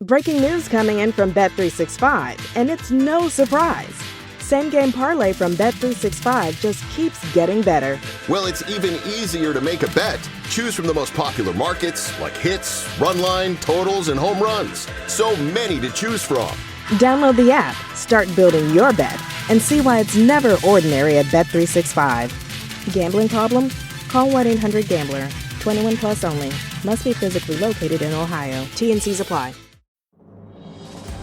Breaking news coming in from Bet365, and it's no surprise. Same game parlay from Bet365 just keeps getting better. Well, it's even easier to make a bet. Choose from the most popular markets like hits, run line, totals, and home runs. So many to choose from. Download the app, start building your bet, and see why it's never ordinary at Bet365. Gambling problem? Call 1-800-GAMBLER. 21 plus only. Must be physically located in Ohio. T&Cs apply.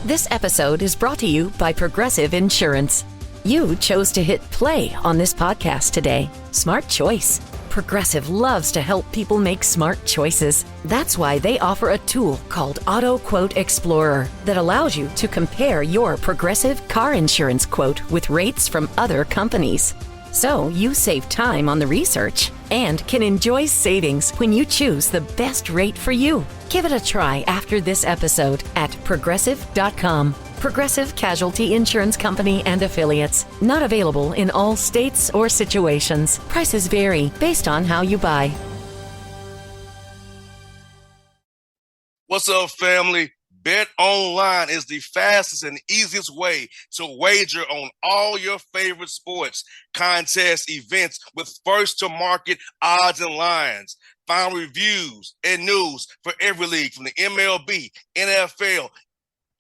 This episode is brought to you by Progressive Insurance. You chose to hit play on this podcast today. Smart choice. Progressive loves to help people make smart choices. That's why they offer a tool called Auto Quote Explorer that allows you to compare your Progressive car insurance quote with rates from other companies. So you save time on the research and can enjoy savings when you choose the best rate for you. Give it a try after this episode at progressive.com. Progressive Casualty Insurance Company and Affiliates. Not available in all states or situations. Prices vary based on how you buy. What's up, family? Bet Online is the fastest and easiest way to wager on all your favorite sports, contests, events with first-to-market odds and lines. Find reviews and news for every league from the MLB, NFL,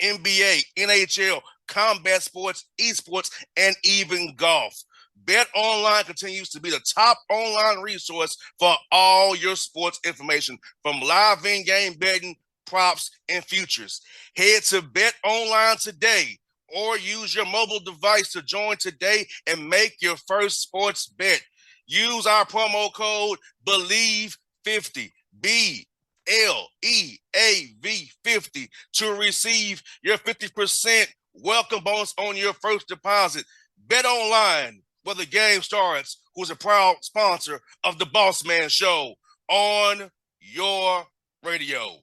NBA, NHL, combat sports, esports, and even golf. Bet Online continues to be the top online resource for all your sports information, from live in-game betting, props, and futures. Head to Bet Online today or use your mobile device to join today and make your first sports bet. Use our promo code BELIEVE50, BLEAV50, to receive your 50% welcome bonus on your first deposit. Bet Online, where the game starts, who's a proud sponsor of the Bossman Show on your radio.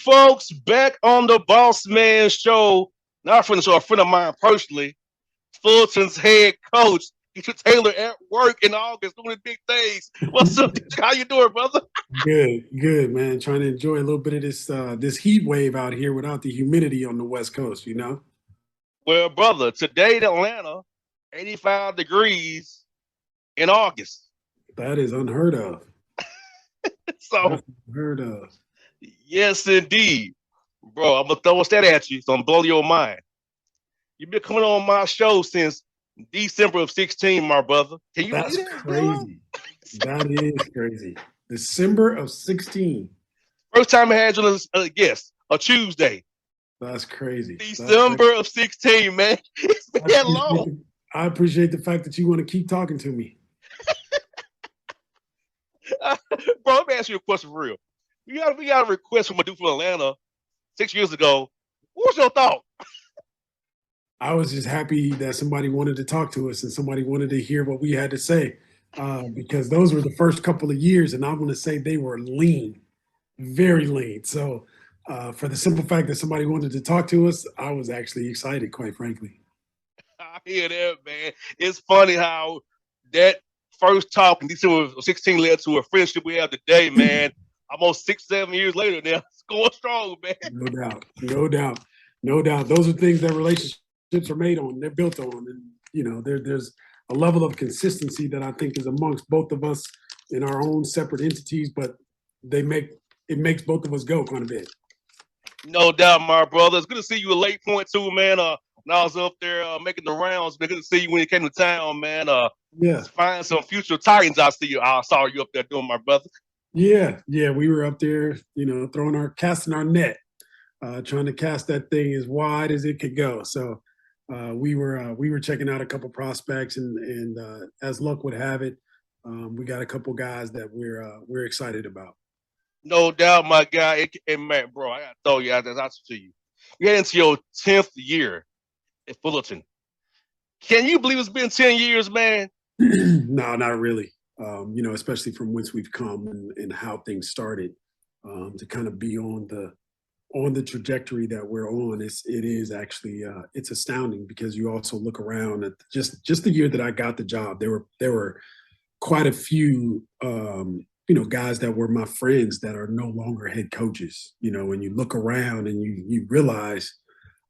Folks, back on the Bossman Show. Not a friend of the show, a friend of mine personally, Fulton's head coach, Mr. Taylor, at work in August doing big things. What's up? How you doing, brother? Good, man. Trying to enjoy a little bit of this heat wave out here without the humidity on the West Coast, you know? Well, brother, today in Atlanta, 85 degrees in August. That is unheard of. So unheard of. Yes, indeed. Bro, I'm going to throw a stat at you, so I'm blowing your mind. You've been coming on my show since December of 16, my brother. Can you That's believe that? crazy. That is crazy. December of 16. First time I had you as a guest, a Tuesday. That's crazy. December of 16, man. It's been that long. I appreciate the fact that you want to keep talking to me. Bro, let me ask you a question for real. We got a request from a dude from Atlanta 6 years ago. What was your thought? I was just happy that somebody wanted to talk to us and somebody wanted to hear what we had to say, because those were the first couple of years, and I'm going to say they were lean, very lean. So for the simple fact that somebody wanted to talk to us, I was actually excited, quite frankly. I hear that, man. It's funny how that first talk in December of 16 led to a friendship we have today, man. Almost 6-7 years later now. It's going strong, man. No doubt. Those are things that relationships are made on. They're built on. And, you know, there's a level of consistency that I think is amongst both of us in our own separate entities, but it makes both of us go quite a bit. No doubt, my brother. It's good to see you at Lake Point, too, man. When I was up there making the rounds, man, good to see you when you came to town, man. Yeah. Find some future Titans. I saw you up there doing, my brother. Yeah, we were up there, you know, casting our net, trying to cast that thing as wide as it could go. So We were checking out a couple prospects, and as luck would have it, we got a couple guys that we're excited about. No doubt, my guy. And man, bro, I gotta throw you out there to you. You're into your 10th year at Fullerton. Can you believe it's been 10 years, man? No, not really. Especially from whence we've come and how things started, to kind of be on the trajectory that we're on. It is actually it's astounding, because you also look around at just the year that I got the job. There were quite a few guys that were my friends that are no longer head coaches. When you look around and you realize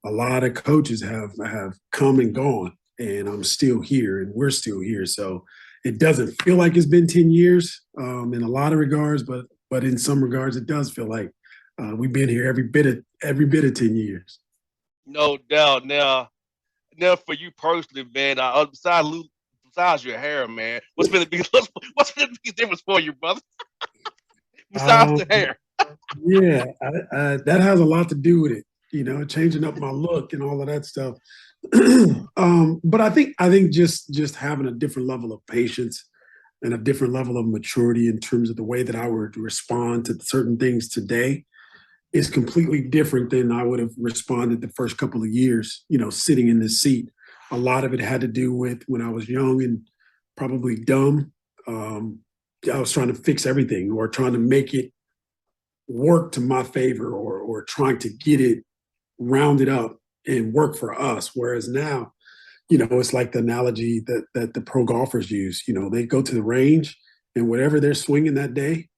a lot of coaches have come and gone, and I'm still here, and we're still here. So it doesn't feel like it's been 10 years in a lot of regards, but in some regards, it does feel like we've been here every bit of 10 years. No doubt. Now for you personally, man, besides your hair, man, what's been the biggest difference for you, brother? Besides the hair. Yeah, that has a lot to do with it, changing up my look and all of that stuff. But I think just having a different level of patience and a different level of maturity in terms of the way that I would respond to certain things today is completely different than I would have responded the first couple of years, sitting in this seat. A lot of it had to do with when I was young and probably dumb. I was trying to fix everything, or trying to make it work to my favor, or trying to get it rounded up and work for us. Whereas now, it's like the analogy that the pro golfers use. They go to the range, and whatever they're swinging that day,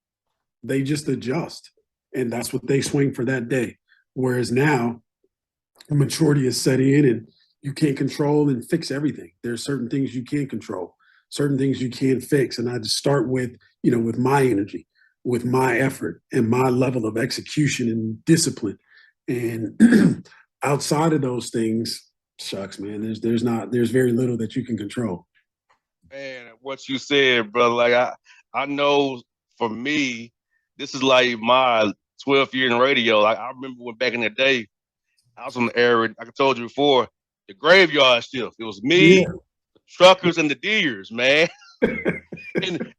they just adjust. And that's what they swing for that day. Whereas now, maturity is set in, and you can't control and fix everything. There's certain things you can't control, certain things you can't fix. And I just start with my energy, with my effort, and my level of execution and discipline. And outside of those things, shucks, man, there's very little that you can control. Man, what you said, brother, like I know for me, this is like my 12th year in radio. Like, I remember when back in the day, I was on the air, like I told you before, the graveyard shift. It was me, the truckers, and the deers, man. And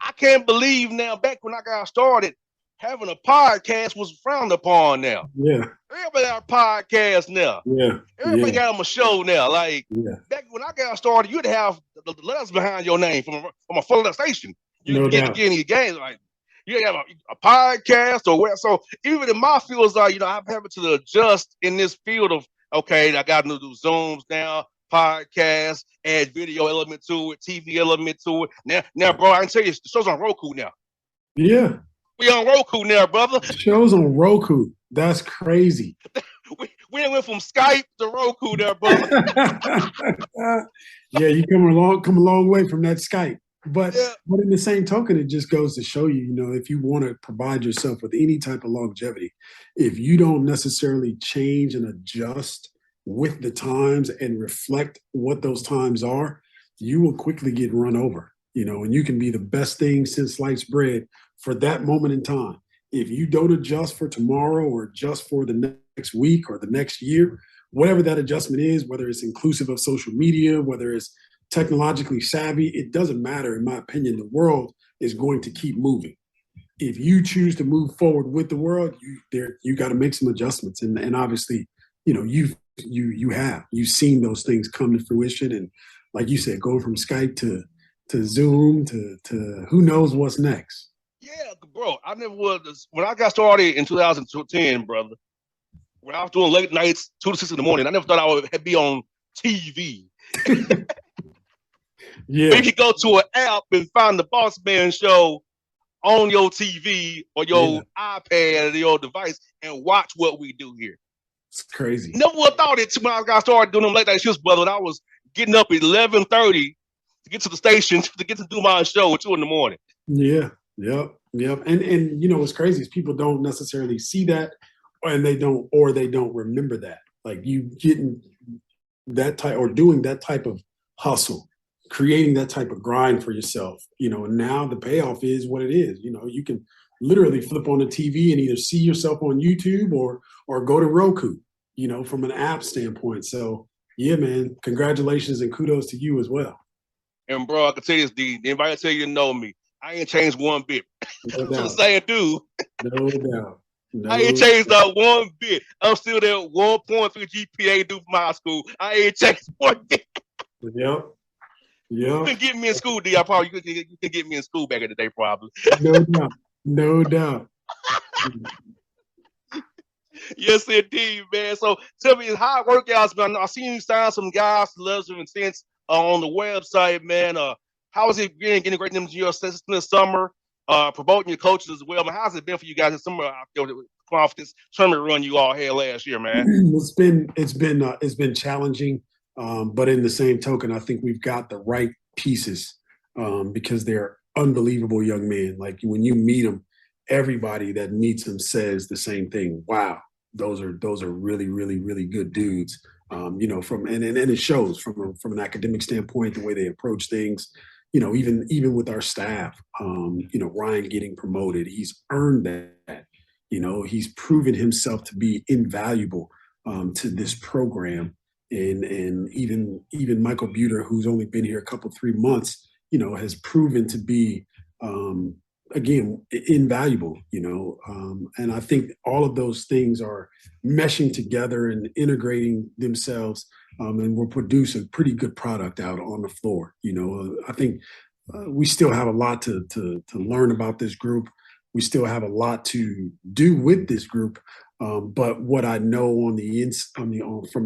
I can't believe now, back when I got started, having a podcast was frowned upon now. Yeah. Everybody got a podcast now. Yeah. Everybody got them a show now. Like, back when I got started, you'd have the letters behind your name from a full station. You No get doubt. to get any games. Like, you have a podcast or where. So even in my fields, like, I'm having to adjust in this field of, okay, I got to do Zooms now, podcast, add video element to it, TV element to it. Now, bro, I can tell you, the show's on Roku now. Yeah. We on Roku now, brother. Show's on Roku. That's crazy. we went from Skype to Roku there, brother. Yeah, you come a long way from that Skype. But in the same token, it just goes to show you, if you want to provide yourself with any type of longevity, if you don't necessarily change and adjust with the times and reflect what those times are, you will quickly get run over, and you can be the best thing since sliced bread for that moment in time. If you don't adjust for tomorrow, or adjust for the next week or the next year, whatever that adjustment is, whether it's inclusive of social media, whether it's technologically savvy, it doesn't matter. In my opinion, the world is going to keep moving. If you choose to move forward with the world, you got to make some adjustments. And obviously, you've seen those things come to fruition. And like you said, going from Skype to Zoom to who knows what's next. Yeah, bro. I never was, when I got started in 2010, brother, when I was doing late nights, 2 to 6 in the morning, I never thought I would be on TV. Yeah. But you can go to an app and find the Bossman show on your TV or your iPad or your device and watch what we do here. It's crazy. Never would have thought it when I got started doing them late night shifts, brother. And I was getting up at 11:30 to get to the station to get to do my show at 2 in the morning. Yeah. Yep. And what's crazy is people don't necessarily see that, and they don't remember that. Like, you getting that type, or doing that type of hustle, creating that type of grind for yourself, and now the payoff is what it is. You can literally flip on the TV and either see yourself on YouTube or go to Roku, from an app standpoint. So Yeah, man. Congratulations and kudos to you as well. And bro, I can tell you this, D. Anybody tell you know me, I ain't changed one bit. No I'm still the doubt. same dude. No doubt. I ain't No. changed not one bit. I'm still there 1.3 GPA due from high school. I ain't changed one bit. Yep. You Yep. couldn't get me in school, D. I probably you could get me in school back in the day, probably. No doubt. No doubt. Yes, indeed, man. So tell me, how workouts, man? I seen you sign some guys to Letters of Intent on the website, man. How has it been integrating them to your system this summer? Promoting your coaches as well. Man, how's it been for you guys this summer out there with confidence tournament run you all had last year, man? It's been challenging, but in the same token, I think we've got the right pieces because they're unbelievable young men. Like when you meet them, everybody that meets them says the same thing. Wow, those are really really really good dudes. From and it shows from an academic standpoint the way they approach things. Even with our staff, Ryan getting promoted, he's earned that. He's proven himself to be invaluable to this program, and even Michael Buter, who's only been here a couple 3 months, has proven to be again invaluable. And I think all of those things are meshing together and integrating themselves, and will produce a pretty good product out on the floor. I think we still have a lot to learn about this group. We still have a lot to do with this group. But what I know from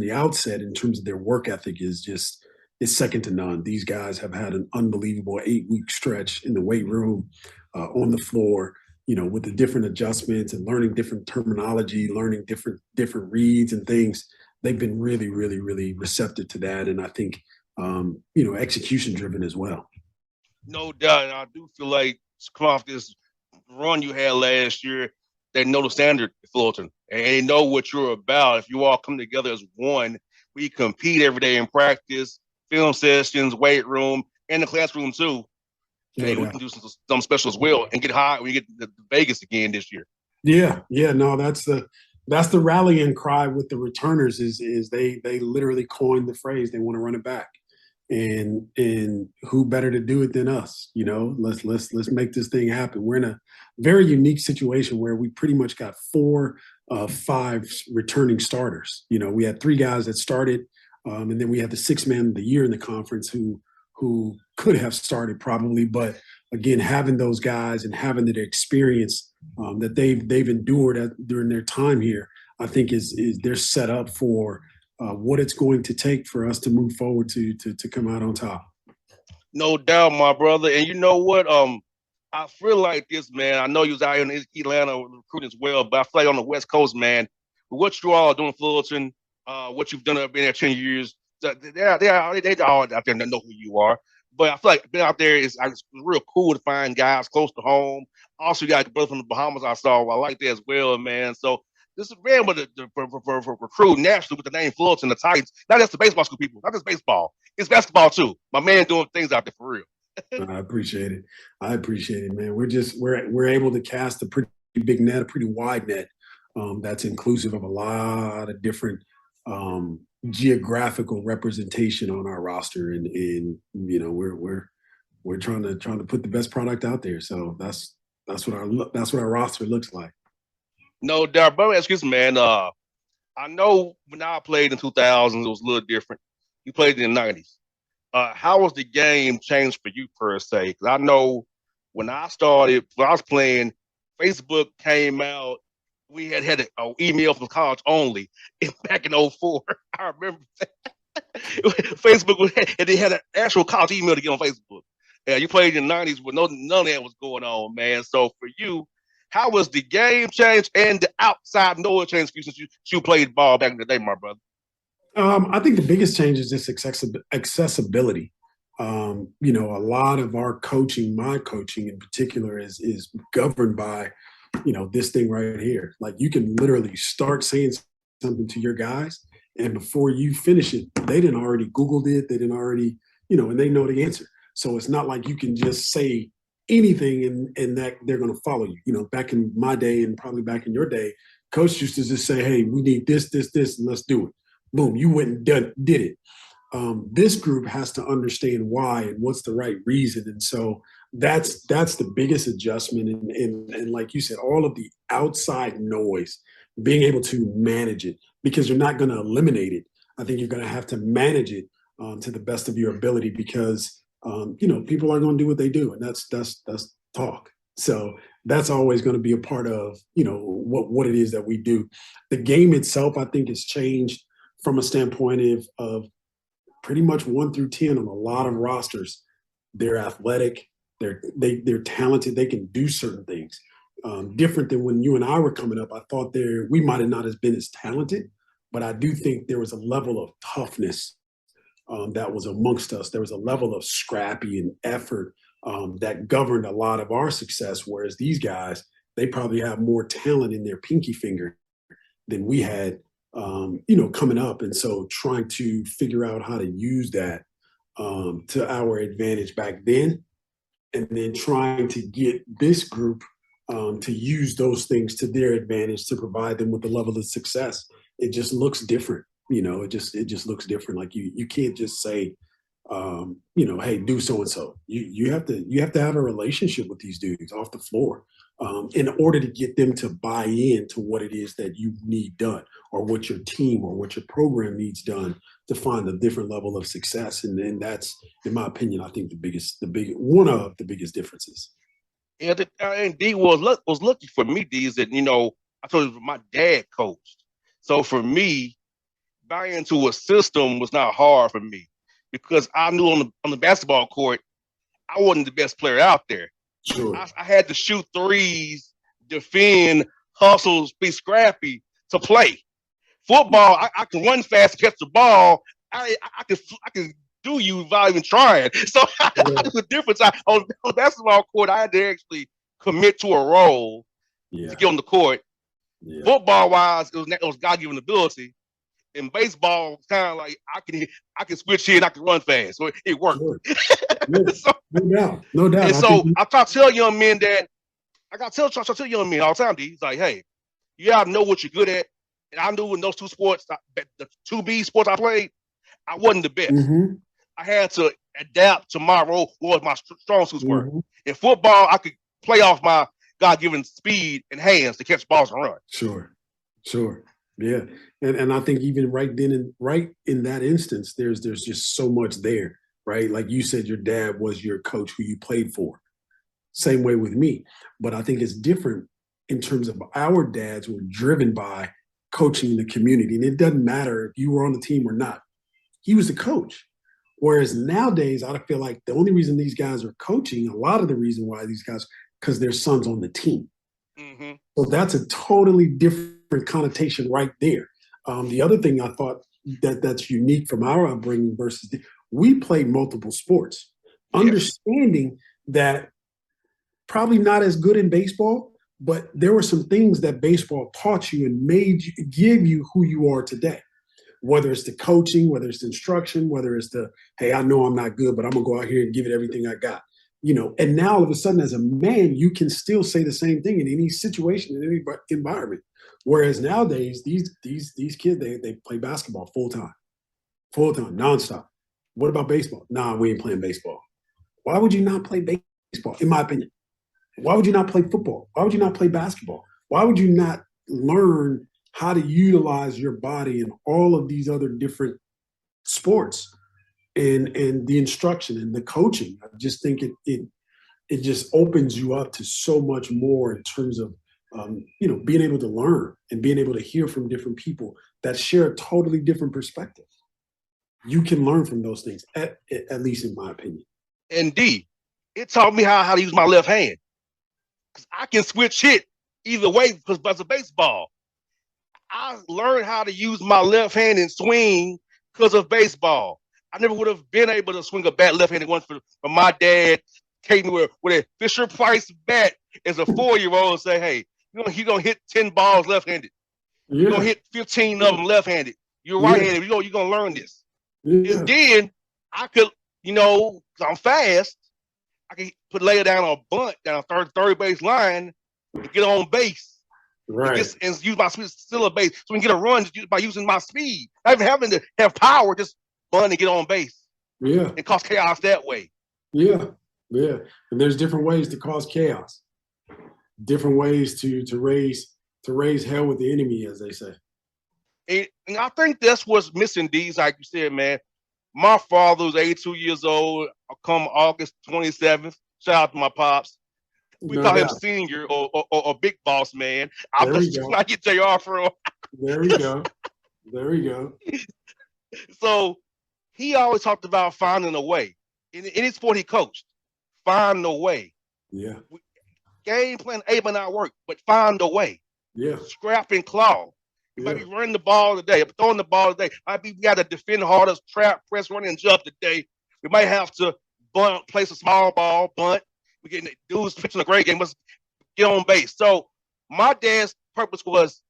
the outset in terms of their work ethic is second to none. These guys have had an unbelievable 8-week stretch in the weight room, on the floor, with the different adjustments and learning different terminology, learning different reads and things. They've been really, really, really receptive to that. And I think, execution driven as well. No doubt. And I do feel like come off this run you had last year, they know the standard at Fulton and they know what you're about. If you all come together as one, we compete every day in practice, film sessions, weight room, and the classroom too. No Hey, we doubt. can do some special as well and get high when we get to Vegas again this year. Yeah. No, that's the rallying cry with the returners is they literally coined the phrase they want to run it back. And who better to do it than us? Let's make this thing happen. We're in a very unique situation where we pretty much got 4 of 5 returning starters. We had 3 guys that started, and then we had the 6th man of the year in the conference who could have started probably, but again, having those guys and having the experience that they've endured during their time here, I think is they're set up for what it's going to take for us to move forward to come out on top. No doubt, my brother. And you know what? I feel like this, man. I know you was out here in Atlanta recruiting as well, but I feel like on the West Coast, man, what you all are doing, Fullerton, what you've done up been there 10 years, they all out there know who you are. But I feel like being out there is it's real cool to find guys close to home. Also, you got a brother from the Bahamas I saw. I like that as well, man. So this is man with for recruit nationally with the name Fullerton, the Titans. Not just the baseball school people, not just baseball. It's basketball too. My man doing things out there for real. I appreciate it, man. We're able to cast a pretty big net, a pretty wide net, that's inclusive of a lot of different geographical representation on our roster, and we're trying to put the best product out there. So that's what our roster looks like. No doubt, brother. Excuse me, man. I know when I played in 2000s, it was a little different. You played in the 90s. How was the game changed for you per se? Because I know when I was playing, Facebook came out. We had an email from college only back in 04. I remember that. Facebook and they had an actual college email to get on Facebook. You played in the 90s with none of that was going on, man. So for you, how was the game change and the outside noise change for you since you played ball back in the day, my brother? I think the biggest change is just accessibility. A lot of our coaching, my coaching in particular, is governed by, this thing right here. Like you can literally start saying something to your guys, and before you finish it, they didn't already Googled it. They didn't already, and they know the answer. So it's not like you can just say anything and that they're going to follow you. Back in my day and probably back in your day, coach used to just say, hey, we need this, and let's do it. Boom, you went and did it. This group has to understand why and what's the right reason. And so that's the biggest adjustment. And like you said, all of the outside noise, being able to manage it, because you're not going to eliminate it. I think you're going to have to manage it to the best of your ability, because people are going to do what they do, and that's talk. So that's always going to be a part of what it is that we do. The game itself, I think, has changed from a standpoint of pretty much 1 through 10 on a lot of rosters. They're athletic, they're talented, they can do certain things. Different than when you and I were coming up. I thought we might have not as been as talented, but I do think there was a level of toughness that was amongst us. There was a level of scrappy and effort that governed a lot of our success, whereas these guys, they probably have more talent in their pinky finger than we had coming up. And so trying to figure out how to use that to our advantage back then, and then trying to get this group to use those things to their advantage to provide them with the level of success. It just looks different. It just looks different. Like you can't just say, hey, do so and so. You have to have a relationship with these dudes off the floor in order to get them to buy in to what it is that you need done, or what your team or what your program needs done to find a different level of success. And then that's, in my opinion, I think one of the biggest differences. Yeah, and D was lucky for me, D, is that I told you my dad coached. So for me, buying into a system was not hard for me, because I knew on the basketball court, I wasn't the best player out there. Sure. I had to shoot threes, defend, hustle, be scrappy to play. Football, I can run fast, catch the ball. I can do you without even trying. So that's the difference. On the basketball court, I had to actually commit to a role to get on the court. Yeah. Football wise, it was God-given ability. In baseball, it's kind of like I can switch here and I can run fast, so it worked. Sure. So, no doubt. And so I try to tell young men that I tell young men all the time. He's like, hey, you gotta know what you're good at. And I knew in those two sports, the 2B sports I played, I wasn't the best. Mm-hmm. I had to adapt to my role, what my strong suits were. Mm-hmm. In football, I could play off my God-given speed and hands to catch balls and run. Sure. Yeah. And I think even right in that instance, there's just so much there, right? Like you said, your dad was your coach who you played for. Same way with me. But I think it's different in terms of our dads were driven by coaching the community. And it doesn't matter if you were on the team or not. He was the coach. Whereas nowadays, I feel like the only reason these guys are coaching, a lot of the reason why these guys, because their son's on the team. Mm-hmm. So that's a totally different connotation right there. The other thing I thought that's unique from our upbringing versus we played multiple sports, understanding that probably not as good in baseball, but there were some things that baseball taught you and give you who you are today. Whether it's the coaching, whether it's the instruction, whether it's the, hey, I know I'm not good, but I'm gonna go out here and give it everything I got. And now all of a sudden as a man, you can still say the same thing in any situation, in any environment. Whereas nowadays, these kids, they play basketball full-time, nonstop. What about baseball? Nah, we ain't playing baseball. Why would you not play baseball, in my opinion? Why would you not play football? Why would you not play basketball? Why would you not learn how to utilize your body in all of these other different sports and the instruction and the coaching? I just think it just opens you up to so much more in terms of being able to learn and being able to hear from different people that share a totally different perspective. You can learn from those things, at least in my opinion. And D, it taught me how to use my left hand. Because I can switch hit either way because it's a baseball. I learned how to use my left hand and swing because of baseball. I never would have been able to swing a bat left-handed once for my dad taking me with a Fisher-Price bat as a 4-year-old and say, hey, you're going to hit 10 balls left-handed. Yeah. You're going to hit 15 of them left-handed. You're right-handed. You're going to learn this. Yeah. And then I could, because I'm fast, I can lay it down on a bunt down a third base line and get on base. Right. And use my speed to steal a base so we can get a run by using my speed. Not even having to have power, just run and get on base. Yeah. And cause chaos that way. Yeah. Yeah. And there's different ways to cause chaos. Different ways to raise hell with the enemy, as they say. And I think that's what's missing, D's, like you said, man. My father was 82 years old. Come August 27th. Shout out to my pops. We No call him doubt. senior or big boss man. I'm There we just go. I get JR from. There we go. There we go. So he always talked about finding a way. In any sport he coached, find a way. Yeah. Game plan A may not work, but find a way. Yeah. Scrap and claw. You might Yeah. be running the ball today, throwing the ball today. Might be we got to defend harder, trap, press, run, and jump today. We might have to bunt, place a small ball, bunt. We getting dudes pitching a great game. Let's get on base. So my dad's purpose was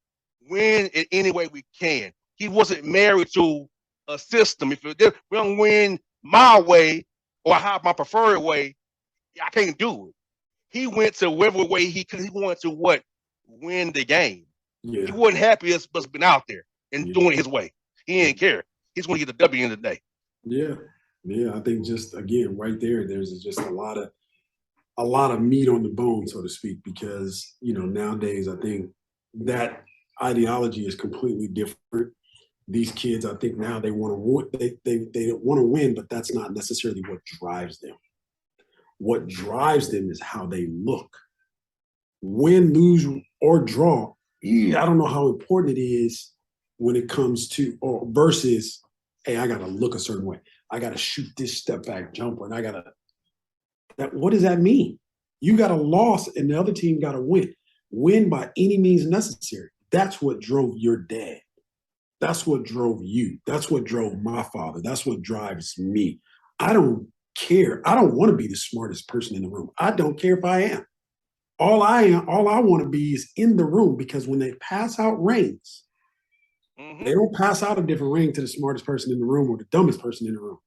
win in any way we can. He wasn't married to a system. If we don't win my way or I have my preferred way, I can't do it. He went to whatever way he could. He wanted to what? Win the game. Yeah. He wasn't happy as been out there and Yeah. doing it his way. He didn't care. He's going to get the W in the day. Yeah. Yeah. I think just again, right there, there's just a lot of meat on the bone, so to speak, because nowadays I think that ideology is completely different. These kids, I think now they want to win. They want to win, but that's not necessarily what drives them. What drives them is how they look. Win, lose, or draw. I don't know how important it is when it comes to or versus, hey, I got to look a certain way. I got to shoot this step back jumper, and I got to. What does that mean? You got a loss, and the other team got to win. Win by any means necessary. That's what drove your dad. That's what drove you. That's what drove my father. That's what drives me. I don't care. I don't want to be the smartest person in the room. I don't care if I am. All I want to be is in the room, because when they pass out rings, they don't pass out a different ring to the smartest person in the room or the dumbest person in the room.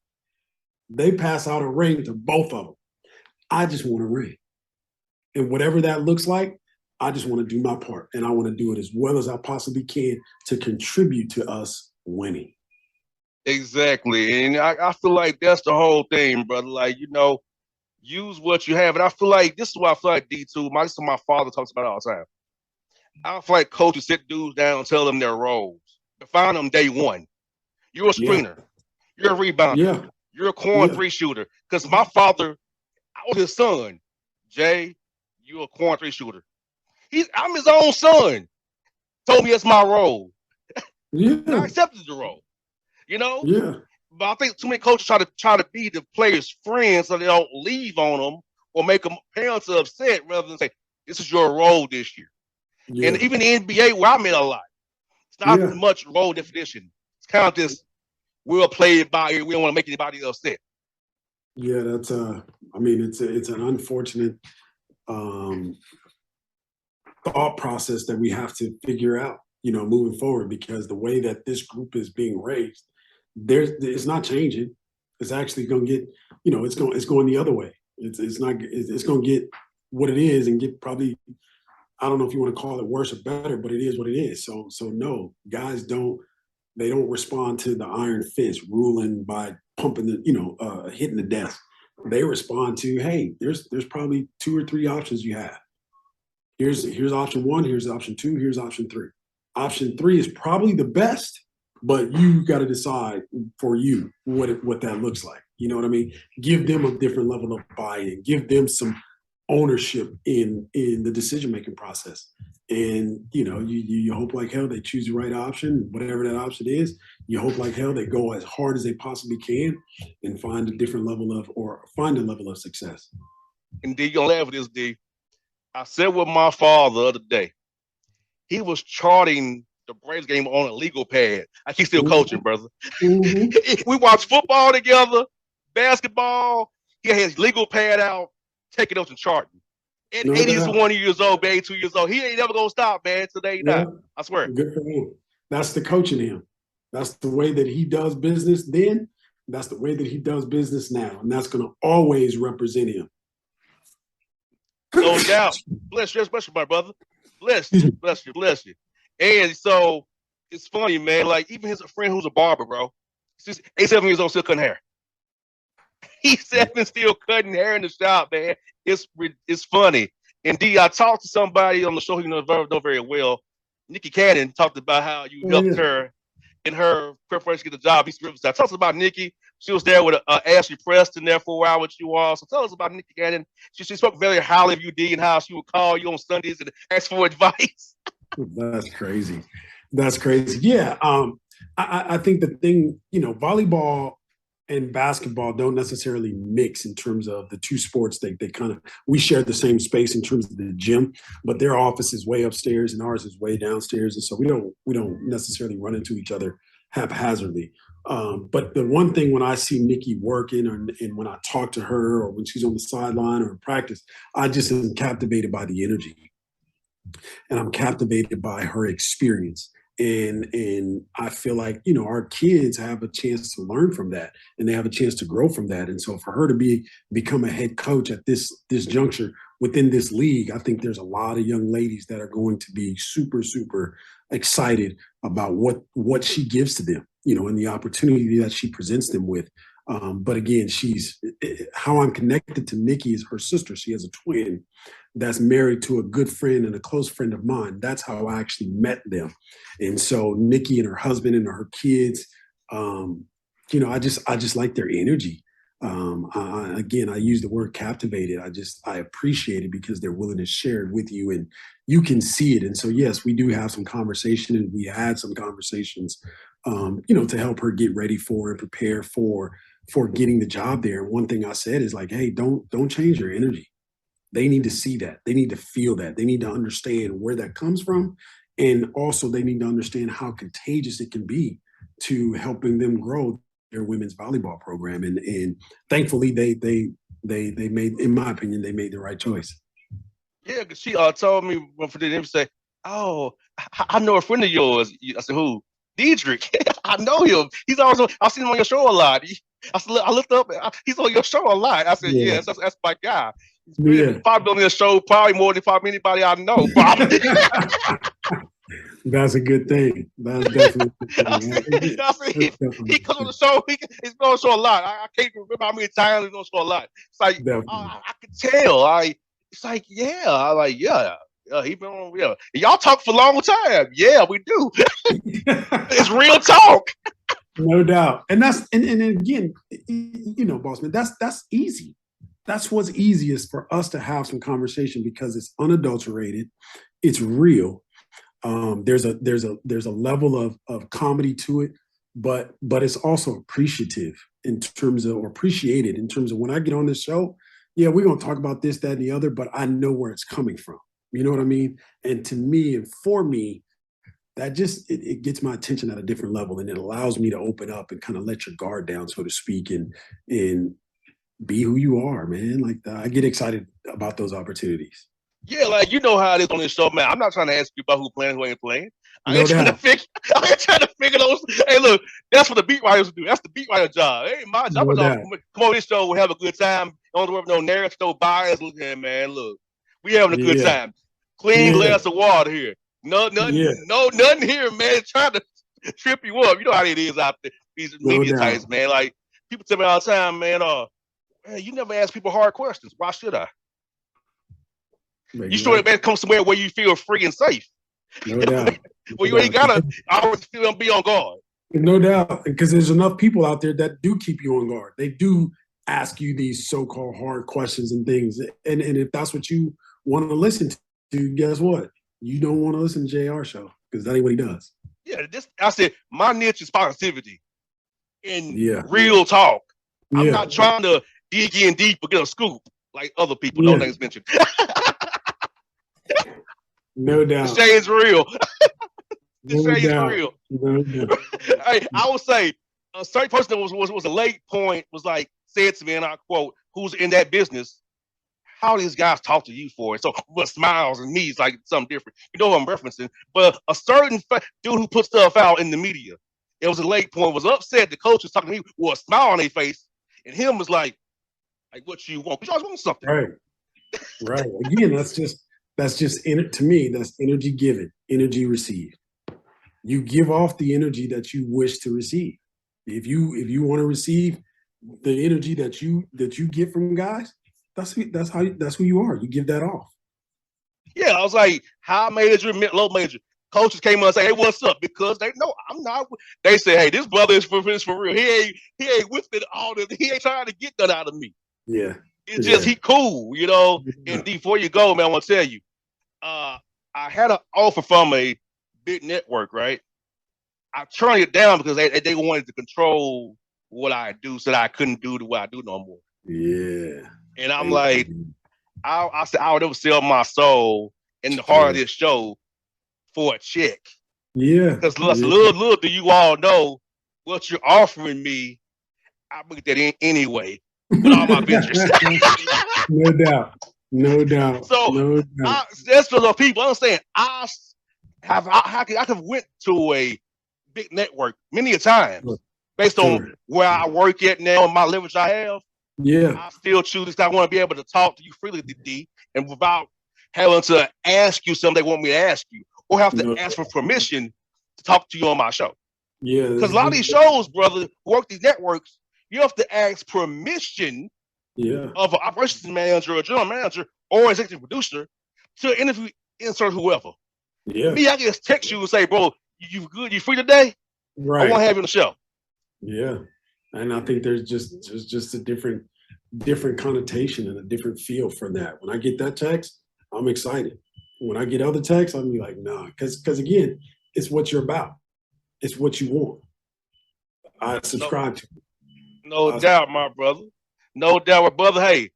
They pass out a ring to both of them. I just want a ring. And whatever that looks like, I just want to do my part. And I want to do it as well as I possibly can to contribute to us winning. Exactly. And I feel like that's the whole thing, brother. Like, use what you have. And I feel like this is why I feel like D2, this is what my father talks about all the time. I feel like coaches sit dudes down and tell them their roles. Define them day one. You're a screener. Yeah. You're a rebounder. Yeah. You're a corner three shooter. Because my father, I was his son. Jay, you're a corner three shooter. I'm his own son. Told me that's my role. Yeah. I accepted the role. Yeah. But I think too many coaches try to be the players' friends so they don't leave on them or make them parents upset rather than say, this is your role this year. Yeah. And even the NBA, where I met a lot, it's not much role definition. It's kind of just, we'll play it by ear. We don't want to make anybody upset. Yeah, that's it's an unfortunate thought process that we have to figure out, moving forward, because the way that this group is being raised, it's not changing. It's actually going to get, it's going the other way. It's going to get what it is and get probably, I don't know if you want to call it worse or better, but it is what it is. So no, guys don't respond to the iron fist ruling by pumping hitting the desk. They respond to, hey, there's probably 2 or 3 options you have. Here's option 1, here's option 2, here's option 3. Option 3 is probably the best, but you got to decide for you what that looks like. You know what I mean? Give them a different level of buy-in. Give them some ownership in the decision-making process. And, you hope like hell they choose the right option, whatever that option is. You hope like hell they go as hard as they possibly can and find a level of success. And D, you're going to laugh at this, D. I said with my father the other day, he was charting the Braves game on a legal pad. I keep still coaching, brother. We watch football together, basketball. He had his legal pad out, taking notes and charting. At 81 years old, 82 years old, he ain't never gonna stop, man. Today, I swear. Good for him. That's the coaching him. That's the way that he does business then. That's the way that he does business now, and that's gonna always represent him. No doubt. Bless you, my brother. bless you. And so it's funny, man. Like even his friend who's a barber, bro. He's 7 years old, still cutting hair. He's 7 still cutting hair in the shop, man. It's funny. And D, I talked to somebody on the show who know very well. Nikki Cannon talked about how you helped her in her preparation to get the job. East Riverside. Tell us about Nikki. She was there with Ashley Preston there for a while with you all. So tell us about Nikki Cannon. She spoke very highly of you, D, and how she would call you on Sundays and ask for advice. That's crazy. That's crazy. Yeah. I think the thing, volleyball and basketball don't necessarily mix in terms of the two sports. They kind of, we share the same space in terms of the gym, but their office is way upstairs and ours is way downstairs. And so we don't necessarily run into each other haphazardly. But the one thing when I see Nikki working and when I talk to her or when she's on the sideline or in practice, I just am captivated by the energy and I'm captivated by her experience. And I feel like, our kids have a chance to learn from that and they have a chance to grow from that. And so for her to become a head coach at this juncture within this league, I think there's a lot of young ladies that are going to be super, super excited about what she gives to them, and the opportunity that she presents them with. But again, how I'm connected to Nikki is her sister. She has a twin that's married to a good friend and a close friend of mine. That's how I actually met them. And so Nikki and her husband and her kids, I just like their energy. I use the word captivated. I appreciate it because they're willing to share it with you and you can see it. And so, yes, we do have some conversation and we had some conversations, to help her get ready for and prepare for getting the job there. And one thing I said is like, hey, don't change your energy. They need to see that. They need to feel that. They need to understand where that comes from. And also they need to understand how contagious it can be to helping them grow their women's volleyball program. And thankfully they made, in my opinion, they made the right choice. Yeah, because she told me for the name say, "Oh, I know a friend of yours." I said, "Who?" Dedrique. I know him. He's always I've seen him on your show a lot. I looked up. He's on your show a lot. I said, "Yes, that's my guy." He's probably on this show probably more than probably anybody I know. That's a good thing. That's definitely a good thing. He comes on the show. He's on the show a lot. I can't remember how many times he's on the show a lot. It's like I can tell. It's like he been on. Yeah, y'all talk for a long time. Yeah, we do. It's real talk. No doubt. And that's and again, Bossman, that's easy. That's what's easiest for us to have some conversation because it's unadulterated, it's real. There's a level of comedy to it, but it's also appreciative in terms of, or appreciated in terms of when I get on this show, yeah, we're gonna talk about this, that, and the other, but I know where it's coming from. You know what I mean? And to me and for me, that just it gets my attention at a different level and it allows me to open up and kind of let your guard down, so to speak, and be who you are, man. Like I get excited about those opportunities. Yeah, like you know how it is on this show, man. I'm not trying to ask you about who playing, who ain't playing. I ain't trying to figure those. Hey, look, that's what the beat writers do. That's the beat writer job. It ain't my job. Come on this show, we have a good time. Don't worry no narrative, no bias. Look here, man. Look, we having a good time. Clean glass of water here. Nothing here, man. Trying to trip you up. You know how it is out there. These media types, man. Like people tell me all the time, man. You never ask people hard questions. Why should I? You sure it better come somewhere where you feel free and safe. No doubt. Well, you ain't gotta always feel and be on guard. No doubt, because there's enough people out there that do keep you on guard. They do ask you these so-called hard questions and things, and if that's what you want to listen to, guess what? You don't want to listen to JR show because that ain't what he does. Yeah, I said my niche is positivity and real talk. I'm not trying to dig in deep or get a scoop like other people. No names mentioned. No doubt. The shade's real. Real. No doubt. Hey, I would say a certain person that was a late point was like said to me, and I quote, "Who's in that business? How these guys talk to you for it?" So with smiles and me, it's like something different. You know what I'm referencing? But a certain dude who put stuff out in the media, it was a late point, was upset. The coach was talking to me with a smile on their face, and him was like what you want? Because you always want something. Right. Again, that's just That's just, to me, that's energy given, energy received. You give off the energy that you wish to receive. If you want to receive the energy that you get from guys, that's who you are. You give that off. Yeah, I was like, high major, low major. Coaches came on and say, "Hey, what's up?" Because they know I'm not. They say, "Hey, this brother is for real. He ain't with it all. He ain't trying to get that out of me." Yeah, it's just he cool, And before you go, man, I want to tell you, I had an offer from a big network, right? I turned it down because they wanted to control what I do, so that I couldn't do what I do no more. Yeah, and I'm like, I said I would never sell my soul in the heart of this show for a check. Yeah. Because little do you all know what you're offering me. I look at that anyway with all my ventures. No doubt. So that's for the people. I'm saying I have went to a big network many a times based on where I work at now and my leverage I have. Yeah. I still choose this. I want to be able to talk to you freely, D, and without having to ask you something they want me to ask you, or have to ask for permission to talk to you on my show. Yeah. Because a lot of these shows, brother, work these networks, you have to ask permission of an operations manager or general manager or executive producer to interview, insert whoever. Yeah. Me, I can just text you and say, bro, you good? You free today? Right. I want to have you on the show. Yeah. And I think there's just a different connotation and a different feel for that. When I get that text, I'm excited. When I get other texts, I'm like, nah, because again, it's what you're about. It's what you want. I subscribe to it. No doubt, my brother. No doubt, brother. Hey,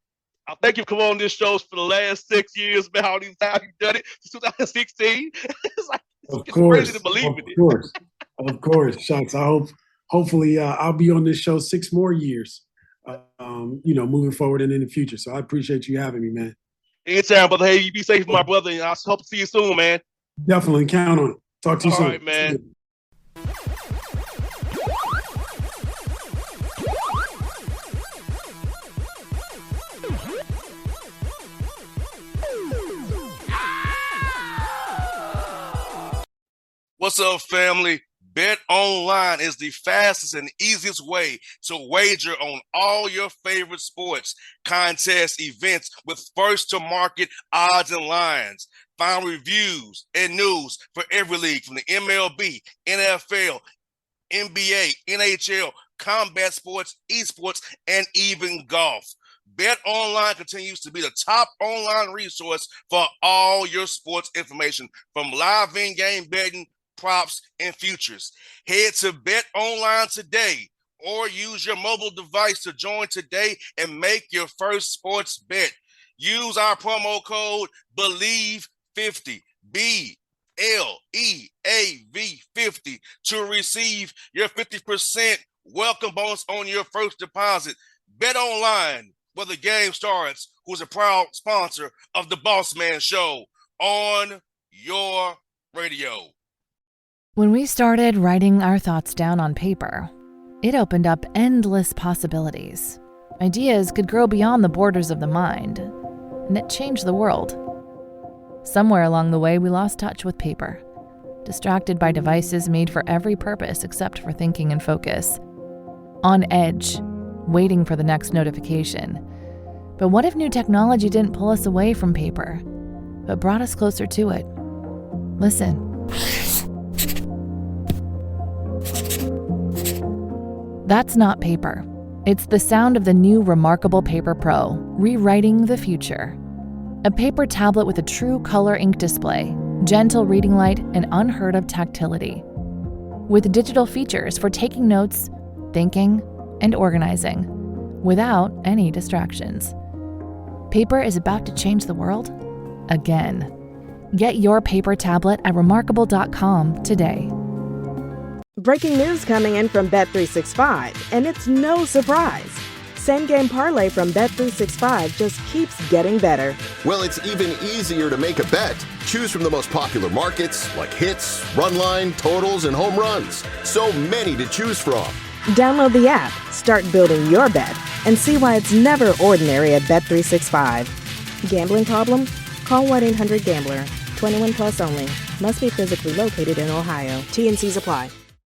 I thank you for coming on this show for the last 6 years, man. All these times you've done it since 2016. It's like, it's crazy to believe in it. Of course. Shucks. Hopefully I'll be on this show 6 more years, moving forward and in the future. So I appreciate you having me, man. Anytime, brother. Hey, you be safe, my brother. And I hope to see you soon, man. Definitely count on it. Talk to you soon. All right, man. What's up, family? Bet Online is the fastest and easiest way to wager on all your favorite sports, contests, events with first-to-market odds and lines. Find reviews and news for every league from the MLB, NFL, NBA, NHL, combat sports, esports, and even golf. Bet Online continues to be the top online resource for all your sports information, from live in-game betting, props, and futures. Head to Bet Online today or use your mobile device to join today and make your first sports bet. Use our promo code BELIEVE50, BLEAV50, to receive your 50% welcome bonus on your first deposit. Bet Online, where the game starts, who's a proud sponsor of the Bossman Show on your radio. When we started writing our thoughts down on paper, it opened up endless possibilities. Ideas could grow beyond the borders of the mind, and it changed the world. Somewhere along the way, we lost touch with paper, distracted by devices made for every purpose except for thinking and focus. On edge, waiting for the next notification. But what if new technology didn't pull us away from paper, but brought us closer to it? Listen. That's not paper. It's the sound of the new Remarkable Paper Pro, rewriting the future. A paper tablet with a true color ink display, gentle reading light, and unheard of tactility. With digital features for taking notes, thinking, and organizing, without any distractions. Paper is about to change the world again. Get your paper tablet at remarkable.com today. Breaking news coming in from Bet365, and it's no surprise. Same Game Parlay from Bet365 just keeps getting better. Well, it's even easier to make a bet. Choose from the most popular markets like hits, run line, totals, and home runs. So many to choose from. Download the app, start building your bet, and see why it's never ordinary at Bet365. Gambling problem? Call 1-800-GAMBLER. 21 plus only. Must be physically located in Ohio. T&Cs apply.